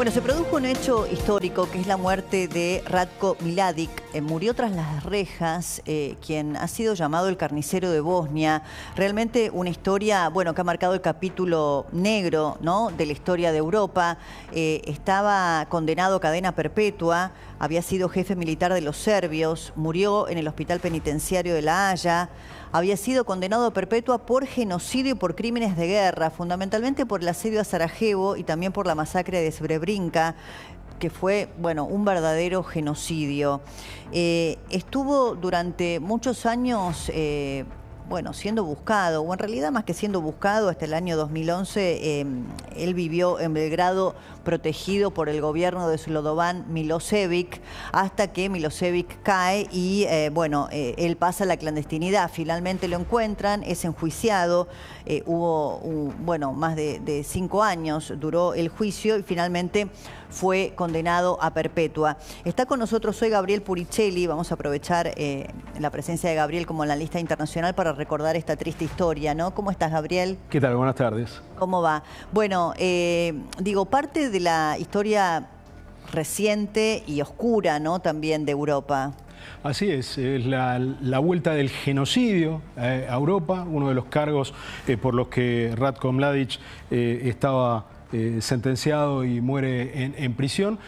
Bueno, se produjo un hecho histórico que es la muerte de Ratko Mladic. Murió tras las rejas, quien ha sido llamado el carnicero de Bosnia. Realmente una historia, bueno, que ha marcado el capítulo negro, ¿no?, de la historia de Europa. Estaba condenado a cadena perpetua, había sido jefe militar de los serbios, murió en el hospital penitenciario de La Haya. Había sido condenado a perpetua por genocidio y por crímenes de guerra, fundamentalmente por el asedio a Sarajevo y también por la masacre de Srebrenica, que fue, bueno, un verdadero genocidio. Estuvo durante muchos años, bueno, siendo buscado, o en realidad más que siendo buscado, hasta el año 2011, él vivió en Belgrado protegido por el gobierno de Slobodan Milošević, hasta que Milošević cae y, bueno, él pasa a la clandestinidad. Finalmente lo encuentran, es enjuiciado, bueno, más de 5 años duró el juicio y finalmente fue condenado a perpetua. Está con nosotros hoy Gabriel Puricelli. Vamos a aprovechar la presencia de Gabriel como analista internacional para recordar esta triste historia, ¿no? ¿Cómo estás, Gabriel? ¿Qué tal? Buenas tardes. ¿Cómo va? Bueno, digo, parte de la historia reciente y oscura, ¿no?, también de Europa. Así es la vuelta del genocidio a Europa, uno de los cargos por los que Ratko Mladic estaba sentenciado y muere en prisión,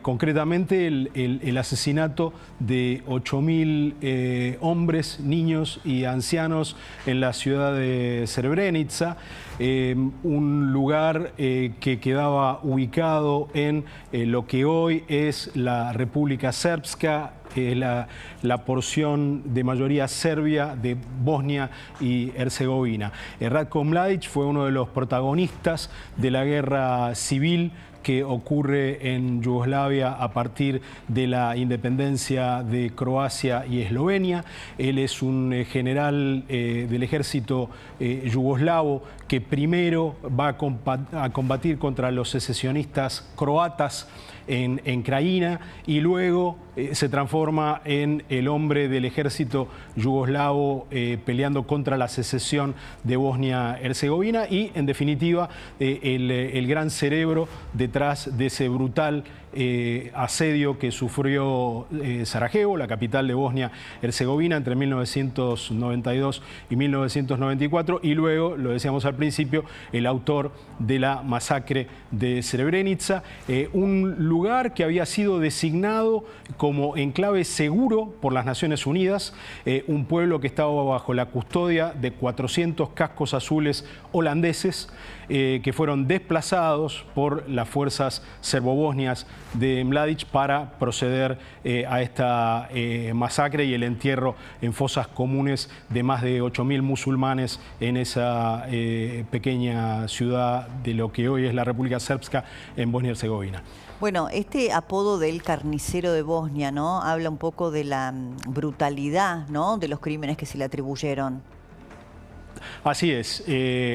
concretamente el asesinato de 8.000 hombres, niños y ancianos en la ciudad de Srebrenica, un lugar que quedaba ubicado en lo que hoy es la República Srpska, la porción de mayoría serbia de Bosnia y Herzegovina. Ratko Mladic fue uno de los protagonistas de la guerra civil que ocurre en Yugoslavia a partir de la independencia de Croacia y Eslovenia. Él es un general del ejército yugoslavo que primero va a combatir contra los secesionistas croatas en Krajina y luego se transforma en el hombre del ejército yugoslavo peleando contra la secesión de Bosnia-Herzegovina y, en definitiva, el gran cerebro detrás de ese brutal asedio que sufrió Sarajevo, la capital de Bosnia-Herzegovina, entre 1992 y 1994, y luego, lo decíamos al principio, el autor de la masacre de Srebrenica, un lugar que había sido designado como enclave seguro por las Naciones Unidas, un pueblo que estaba bajo la custodia de 400 cascos azules holandeses que fueron desplazados por las fuerzas serbobosnias de Mladic para proceder a esta masacre y el entierro en fosas comunes de más de 8.000 musulmanes en esa pequeña ciudad de lo que hoy es la República Srpska en Bosnia y Herzegovina. Bueno, este apodo del carnicero de Bosnia, ¿no?, habla un poco de la brutalidad, ¿no?, de los crímenes que se le atribuyeron. Así es,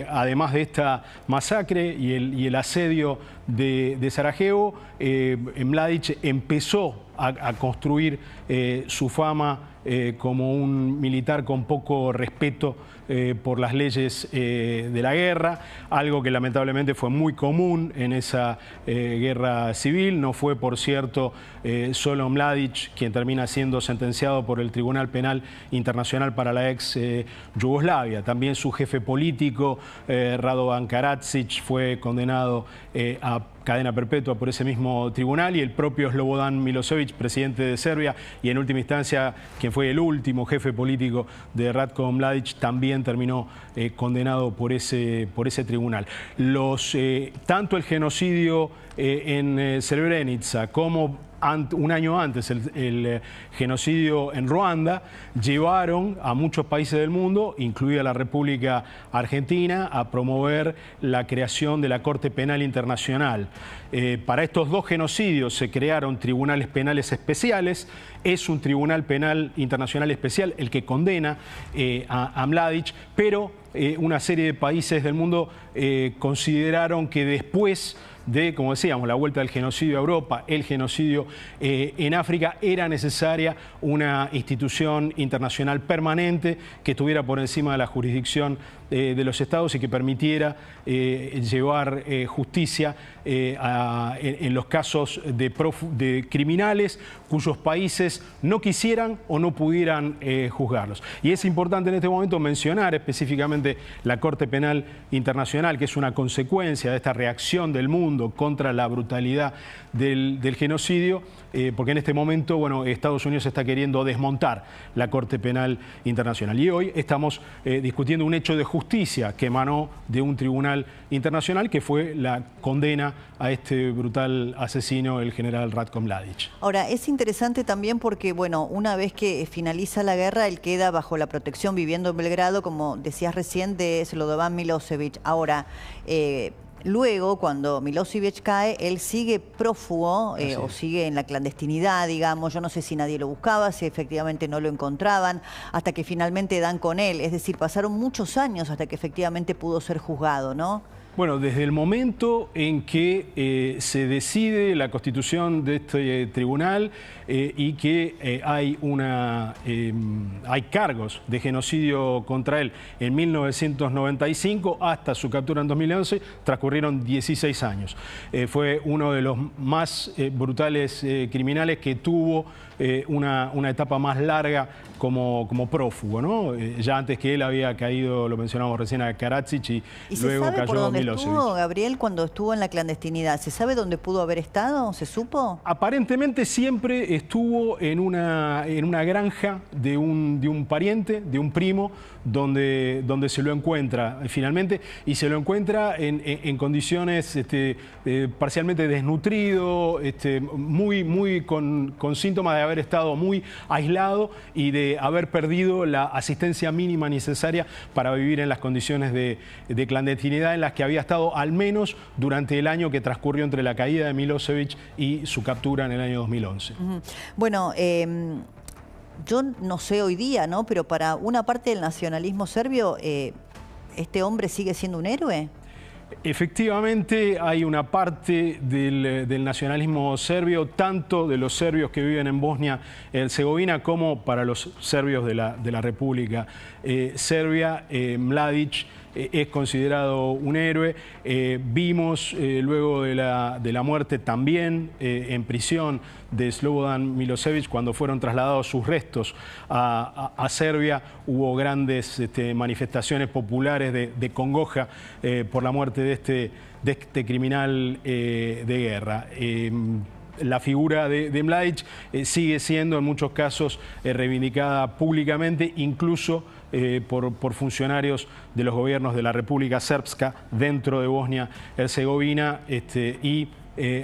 además de esta masacre y el asedio de Sarajevo, Mladic empezó a construir su fama como un militar con poco respeto por las leyes de la guerra, algo que lamentablemente fue muy común en esa guerra civil. No fue, por cierto, solo Mladic quien termina siendo sentenciado por el Tribunal Penal Internacional para la ex Yugoslavia. También su jefe político, Radovan Karadzic, fue condenado a cadena perpetua por ese mismo tribunal, y el propio Slobodan Milošević, presidente de Serbia, y en última instancia quien fue el último jefe político de Ratko Mladic, también terminó condenado por ese tribunal. Tanto el genocidio en Srebrenica como un año antes el genocidio en Ruanda llevaron a muchos países del mundo, incluida la República Argentina, a promover la creación de la Corte Penal Internacional. Para estos dos genocidios se crearon tribunales penales especiales. Es un tribunal penal internacional especial el que condena a Mladic, pero una serie de países del mundo consideraron que después de, como decíamos, la vuelta del genocidio a Europa, el genocidio en África, era necesaria una institución internacional permanente que estuviera por encima de la jurisdicción de los estados y que permitiera llevar justicia en los casos de criminales cuyos países no quisieran o no pudieran juzgarlos. Y es importante en este momento mencionar específicamente la Corte Penal Internacional, que es una consecuencia de esta reacción del mundo contra la brutalidad del genocidio, porque en este momento, bueno, Estados Unidos está queriendo desmontar la Corte Penal Internacional. Y hoy estamos discutiendo un hecho de justicia que emanó de un tribunal internacional, que fue la condena a este brutal asesino, el general Ratko Mladic. Ahora, es interesante también porque, bueno, una vez que finaliza la guerra, él queda bajo la protección, viviendo en Belgrado, como decías recién, de Slobodan Milosevic. Ahora, luego, cuando Milosevic cae, él sigue prófugo o sigue en la clandestinidad, digamos. Yo no sé si nadie lo buscaba, si efectivamente no lo encontraban, hasta que finalmente dan con él. Es decir, pasaron muchos años hasta que efectivamente pudo ser juzgado, ¿no? Bueno, desde el momento en que se decide la constitución de este tribunal y que hay cargos de genocidio contra él en 1995 hasta su captura en 2011, transcurrieron 16 años. Fue uno de los más brutales criminales que tuvo una etapa más larga como prófugo, ¿no? Ya antes que él había caído, lo mencionamos recién, a Karadzic y luego cayó Milosevic. ¿Estuvo, Gabriel, cuando estuvo en la clandestinidad? ¿Se sabe dónde pudo haber estado? ¿Se supo? Aparentemente siempre estuvo en una granja de un pariente, de un primo, donde se lo encuentra finalmente, y se lo encuentra en condiciones parcialmente desnutrido, muy con síntomas de haber estado muy aislado y de haber perdido la asistencia mínima necesaria para vivir en las condiciones de clandestinidad en las que había estado al menos durante el año que transcurrió entre la caída de Milosevic y su captura en el año 2011. Bueno, yo no sé hoy día, ¿no? Pero para una parte del nacionalismo serbio, ¿este hombre sigue siendo un héroe? Efectivamente, hay una parte del nacionalismo serbio, tanto de los serbios que viven en Bosnia-Herzegovina como para los serbios de la República Serbia. Mladic es considerado un héroe. Vimos luego de la muerte también en prisión de Slobodan Milosevic, cuando fueron trasladados sus restos a Serbia, hubo grandes manifestaciones populares de congoja por la muerte de este criminal de guerra. La figura de Mladic sigue siendo en muchos casos reivindicada públicamente, incluso por funcionarios de los gobiernos de la República Srpska dentro de Bosnia-Herzegovina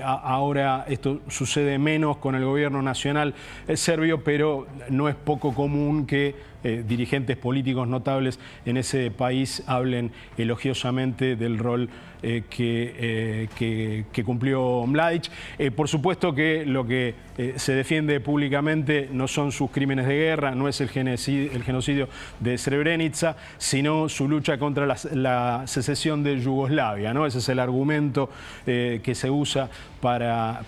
ahora esto sucede menos con el gobierno nacional serbio, pero no es poco común que dirigentes políticos notables en ese país hablen elogiosamente del rol que cumplió Mladic. Por supuesto que lo que se defiende públicamente no son sus crímenes de guerra, no es el genocidio de Srebrenica, sino su lucha contra la secesión de Yugoslavia, ¿no? Ese es el argumento que se usa para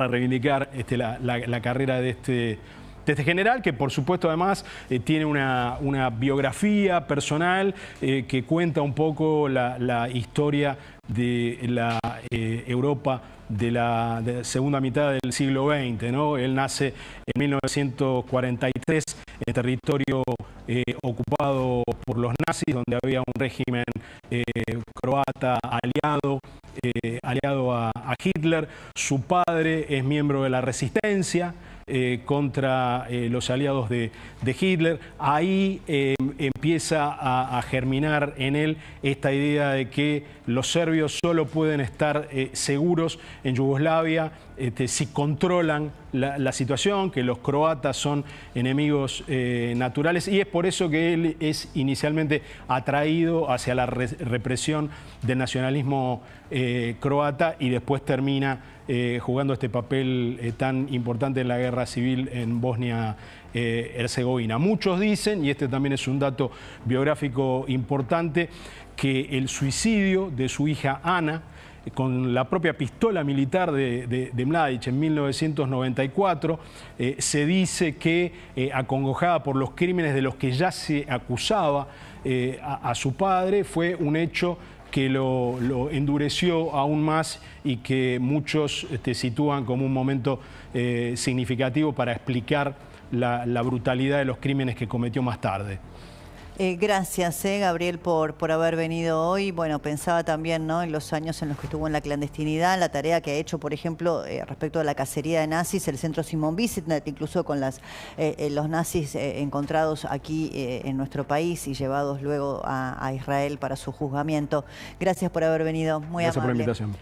reivindicar la carrera de este general, que por supuesto además tiene una biografía personal que cuenta un poco la historia de la Europa de la segunda mitad del siglo XX, ¿no? Él nace en 1943 en territorio ocupado por los nazis, donde había un régimen croata aliado a Hitler. Su padre es miembro de la resistencia contra los aliados de Hitler. Ahí empieza a germinar en él esta idea de que los serbios solo pueden estar seguros en Yugoslavia si controlan la situación, que los croatas son enemigos naturales, y es por eso que él es inicialmente atraído hacia la represión del nacionalismo croata y después termina jugando este papel tan importante en la guerra civil en Bosnia-Herzegovina. Muchos dicen, y este también es un dato biográfico importante, que el suicidio de su hija Ana con la propia pistola militar de Mladić en 1994. Se dice que, acongojada por los crímenes de los que ya se acusaba a su padre, fue un hecho que lo endureció aún más y que muchos sitúan como un momento significativo para explicar la brutalidad de los crímenes que cometió más tarde. Gracias, Gabriel, por haber venido hoy. Bueno, pensaba también, ¿no?, en los años en los que estuvo en la clandestinidad, la tarea que ha hecho, por ejemplo, respecto a la cacería de nazis, el centro Simón Wiesenthal, incluso con los nazis encontrados aquí en nuestro país y llevados luego a Israel para su juzgamiento. Gracias por haber venido, muy amable. Gracias por la invitación.